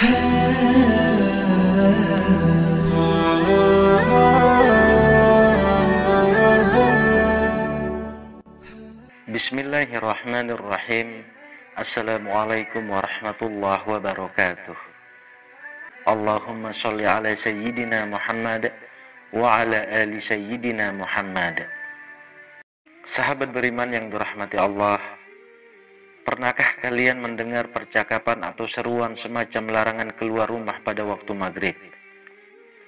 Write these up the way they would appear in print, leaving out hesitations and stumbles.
Bismillahirrahmanirrahim. Assalamualaikum warahmatullahi wabarakatuh. Allahumma sholli ala sayyidina Muhammad wa ala ali sayyidina Muhammad. Sahabat beriman yang dirahmati Allah, pernahkah kalian mendengar percakapan atau seruan semacam larangan keluar rumah pada waktu maghrib?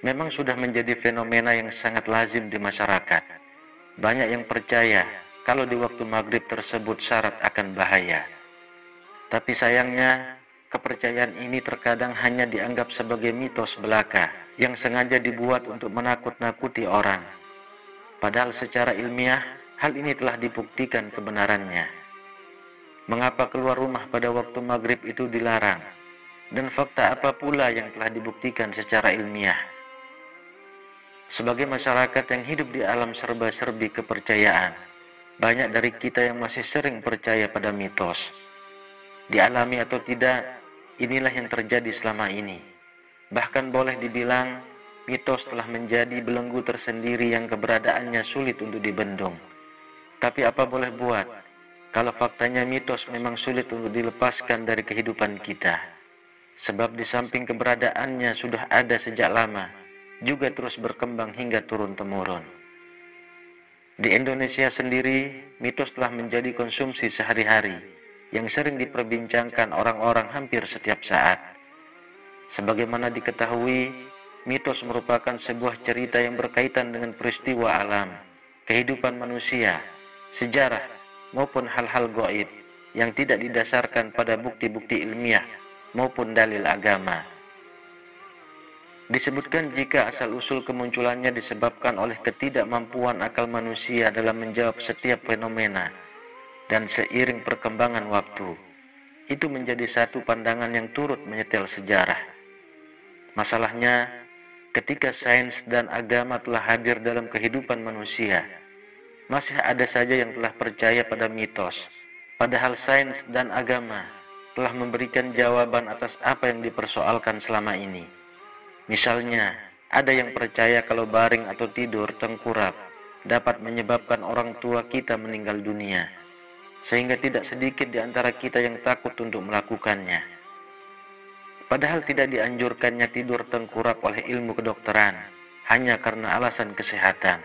Memang sudah menjadi fenomena yang sangat lazim di masyarakat. Banyak yang percaya kalau di waktu maghrib tersebut syarat akan bahaya. Tapi sayangnya, kepercayaan ini terkadang hanya dianggap sebagai mitos belaka yang sengaja dibuat untuk menakut-nakuti orang. Padahal secara ilmiah, hal ini telah dibuktikan kebenarannya. Mengapa keluar rumah pada waktu maghrib itu dilarang? Dan fakta apa pula yang telah dibuktikan secara ilmiah? Sebagai masyarakat yang hidup di alam serba-serbi kepercayaan, banyak dari kita yang masih sering percaya pada mitos. Dialami atau tidak, inilah yang terjadi selama ini. Bahkan boleh dibilang, mitos telah menjadi belenggu tersendiri yang keberadaannya sulit untuk dibendung. Tapi apa boleh buat, kalau faktanya mitos memang sulit untuk dilepaskan dari kehidupan kita. Sebab di samping keberadaannya sudah ada sejak lama, juga terus berkembang hingga turun-temurun. Di Indonesia sendiri, mitos telah menjadi konsumsi sehari-hari yang sering diperbincangkan orang-orang hampir setiap saat. Sebagaimana diketahui, mitos merupakan sebuah cerita yang berkaitan dengan peristiwa alam, kehidupan manusia, sejarah, maupun hal-hal gaib yang tidak didasarkan pada bukti-bukti ilmiah maupun dalil agama. Disebutkan jika asal-usul kemunculannya disebabkan oleh ketidakmampuan akal manusia dalam menjawab setiap fenomena, dan seiring perkembangan waktu, itu menjadi satu pandangan yang turut menyetel sejarah. Masalahnya, ketika sains dan agama telah hadir dalam kehidupan manusia, masih ada saja yang telah percaya pada mitos, padahal sains dan agama telah memberikan jawaban atas apa yang dipersoalkan selama ini. Misalnya, ada yang percaya kalau baring atau tidur tengkurap dapat menyebabkan orang tua kita meninggal dunia, sehingga tidak sedikit di antara kita yang takut untuk melakukannya. Padahal tidak dianjurkannya tidur tengkurap oleh ilmu kedokteran, hanya karena alasan kesehatan.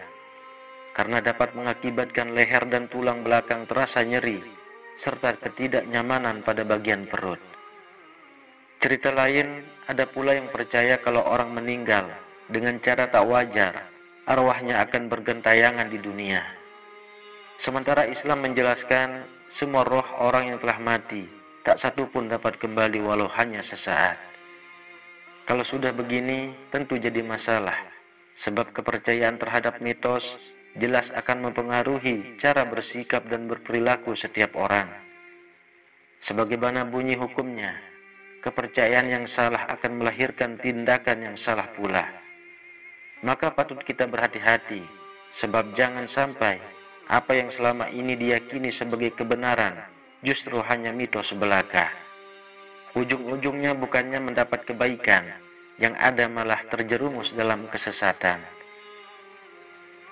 Karena dapat mengakibatkan leher dan tulang belakang terasa nyeri, serta ketidaknyamanan pada bagian perut. Cerita lain, ada pula yang percaya kalau orang meninggal dengan cara tak wajar, arwahnya akan bergentayangan di dunia. Sementara Islam menjelaskan, semua roh orang yang telah mati, tak satu pun dapat kembali walau hanya sesaat. Kalau sudah begini, tentu jadi masalah, sebab kepercayaan terhadap mitos jelas akan mempengaruhi cara bersikap dan berperilaku setiap orang. Sebagaimana bunyi hukumnya, kepercayaan yang salah akan melahirkan tindakan yang salah pula. Maka patut kita berhati-hati, sebab jangan sampai apa yang selama ini diyakini sebagai kebenaran justru hanya mitos belaka. Ujung-ujungnya bukannya mendapat kebaikan, yang ada malah terjerumus dalam kesesatan.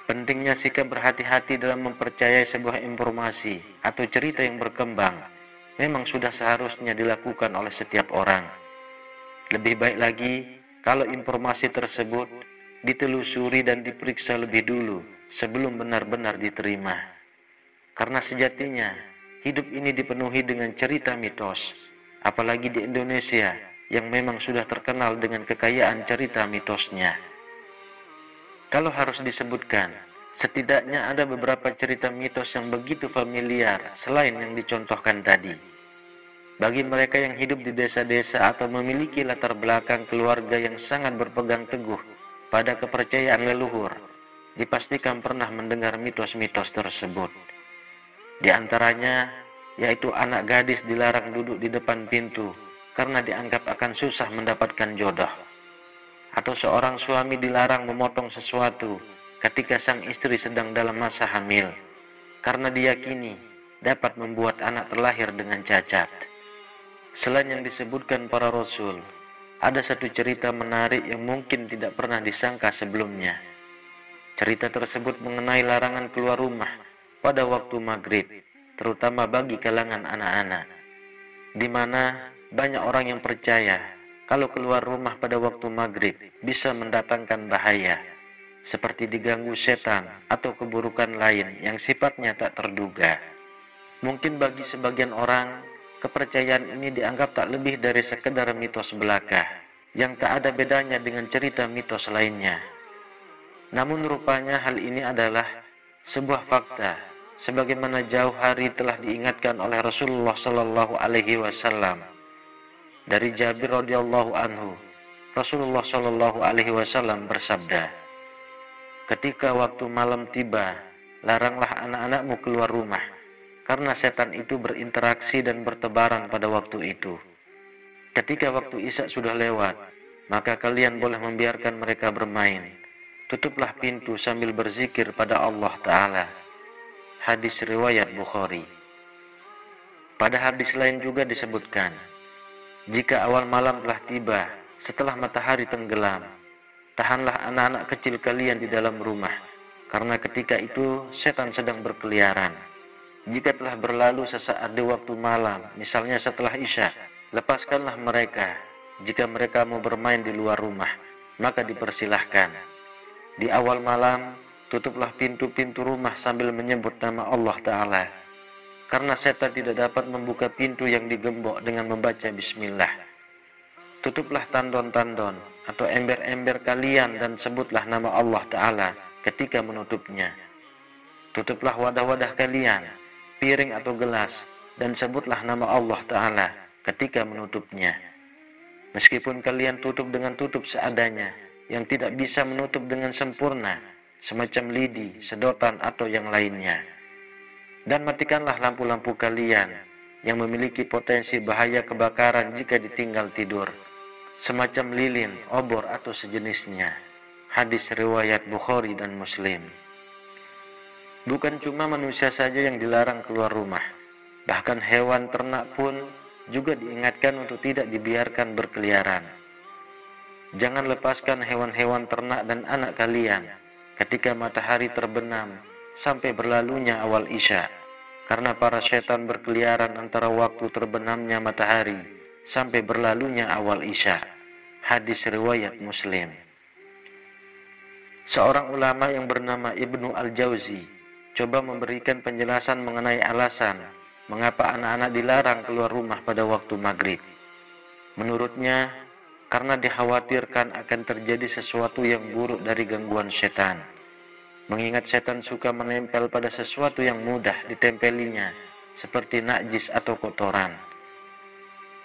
Pentingnya sikap berhati-hati dalam mempercayai sebuah informasi atau cerita yang berkembang memang sudah seharusnya dilakukan oleh setiap orang. Lebih baik lagi kalau informasi tersebut ditelusuri dan diperiksa lebih dulu sebelum benar-benar diterima. Karena sejatinya hidup ini dipenuhi dengan cerita mitos, apalagi di Indonesia yang memang sudah terkenal dengan kekayaan cerita mitosnya. Kalau harus disebutkan, setidaknya ada beberapa cerita mitos yang begitu familiar selain yang dicontohkan tadi. Bagi mereka yang hidup di desa-desa atau memiliki latar belakang keluarga yang sangat berpegang teguh pada kepercayaan leluhur, dipastikan pernah mendengar mitos-mitos tersebut. Di antaranya, yaitu anak gadis dilarang duduk di depan pintu karena dianggap akan susah mendapatkan jodoh. Atau seorang suami dilarang memotong sesuatu ketika sang istri sedang dalam masa hamil, karena diyakini dapat membuat anak terlahir dengan cacat. Selain yang disebutkan para rasul, Ada satu cerita menarik yang mungkin tidak pernah disangka sebelumnya. Cerita tersebut mengenai larangan keluar rumah pada waktu maghrib, terutama bagi kalangan anak-anak, di mana banyak orang yang percaya kalau keluar rumah pada waktu maghrib bisa mendatangkan bahaya, seperti diganggu setan atau keburukan lain yang sifatnya tak terduga. Mungkin bagi sebagian orang, kepercayaan ini dianggap tak lebih dari sekedar mitos belaka, yang tak ada bedanya dengan cerita mitos lainnya. Namun rupanya hal ini adalah sebuah fakta, sebagaimana jauh hari telah diingatkan oleh Rasulullah Shallallahu Alaihi Wasallam. Dari Jabir radhiyallahu anhu, Rasulullah Shallallahu Alaihi Wasallam bersabda, "Ketika waktu malam tiba, laranglah anak-anakmu keluar rumah, karena setan itu berinteraksi dan bertebaran pada waktu itu. Ketika waktu Isya sudah lewat, maka kalian boleh membiarkan mereka bermain. Tutuplah pintu sambil berzikir pada Allah Ta'ala." Hadis riwayat Bukhari. Pada hadis lain juga disebutkan, jika awal malam telah tiba setelah matahari tenggelam, tahanlah anak-anak kecil kalian di dalam rumah, karena ketika itu setan sedang berkeliaran. Jika telah berlalu sesaat di waktu malam, misalnya setelah Isya, lepaskanlah mereka. Jika mereka mau bermain di luar rumah, maka dipersilahkan. Di awal malam, tutuplah pintu-pintu rumah sambil menyebut nama Allah Ta'ala, karena setan tidak dapat membuka pintu yang digembok dengan membaca bismillah. Tutuplah tandon-tandon atau ember-ember kalian dan sebutlah nama Allah Ta'ala ketika menutupnya. Tutuplah wadah-wadah kalian, piring atau gelas, dan sebutlah nama Allah Ta'ala ketika menutupnya. Meskipun kalian tutup dengan tutup seadanya, yang tidak bisa menutup dengan sempurna, semacam lidi, sedotan, atau yang lainnya. Dan matikanlah lampu-lampu kalian yang memiliki potensi bahaya kebakaran jika ditinggal tidur, semacam lilin, obor, atau sejenisnya. Hadis riwayat Bukhari dan Muslim. Bukan cuma manusia saja yang dilarang keluar rumah, bahkan hewan ternak pun juga diingatkan untuk tidak dibiarkan berkeliaran. Jangan lepaskan hewan-hewan ternak dan anak kalian ketika matahari terbenam sampai berlalunya awal Isya, karena para setan berkeliaran antara waktu terbenamnya matahari sampai berlalunya awal Isya. Hadis riwayat Muslim. Seorang ulama yang bernama Ibnu Al-Jauzi coba memberikan penjelasan mengenai alasan mengapa anak-anak dilarang keluar rumah pada waktu maghrib. Menurutnya, karena dikhawatirkan akan terjadi sesuatu yang buruk dari gangguan setan. Mengingat setan suka menempel pada sesuatu yang mudah ditempelinya, seperti najis atau kotoran.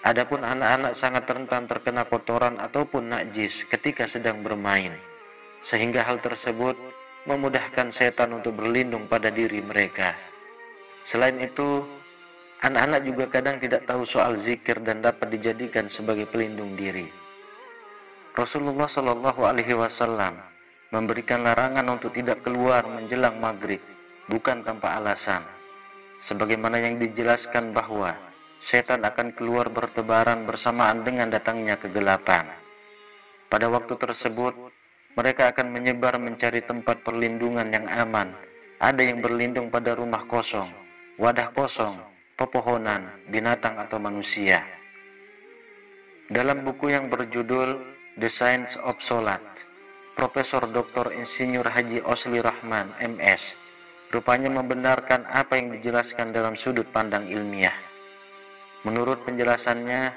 Adapun anak-anak sangat rentan terkena kotoran ataupun najis ketika sedang bermain, sehingga hal tersebut memudahkan setan untuk berlindung pada diri mereka. Selain itu, anak-anak juga kadang tidak tahu soal zikir dan dapat dijadikan sebagai pelindung diri. Rasulullah Shallallahu Alaihi Wasallam memberikan larangan untuk tidak keluar menjelang maghrib, bukan tanpa alasan. Sebagaimana yang dijelaskan bahwa setan akan keluar bertebaran bersamaan dengan datangnya kegelapan. Pada waktu tersebut, mereka akan menyebar mencari tempat perlindungan yang aman. Ada yang berlindung pada rumah kosong, wadah kosong, pepohonan, binatang atau manusia. Dalam buku yang berjudul The Science of Salat, Profesor Dr. Insinyur Haji Osli Rahman, MS, rupanya membenarkan apa yang dijelaskan dalam sudut pandang ilmiah. Menurut penjelasannya,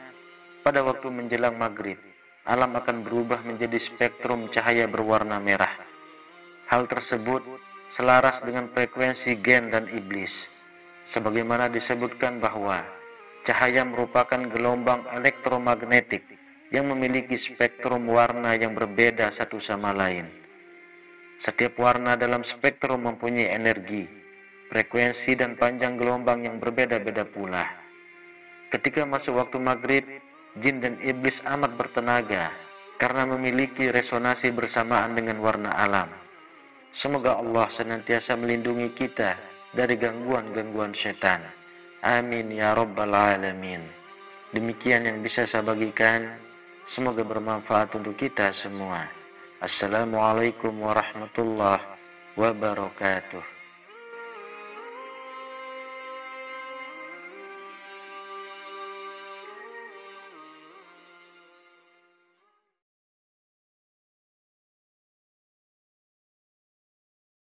pada waktu menjelang maghrib, alam akan berubah menjadi spektrum cahaya berwarna merah. Hal tersebut selaras dengan frekuensi gen dan iblis, sebagaimana disebutkan bahwa cahaya merupakan gelombang elektromagnetik yang memiliki spektrum warna yang berbeda satu sama lain. Setiap warna dalam spektrum mempunyai energi, frekuensi, dan panjang gelombang yang berbeda-beda pula. Ketika masuk waktu maghrib, jin dan iblis amat bertenaga karena memiliki resonansi bersamaan dengan warna alam. Semoga Allah senantiasa melindungi kita dari gangguan-gangguan setan. Amin ya rabbal alamin. Demikian yang bisa saya bagikan. Semoga bermanfaat untuk kita semua. Assalamualaikum warahmatullahi wabarakatuh.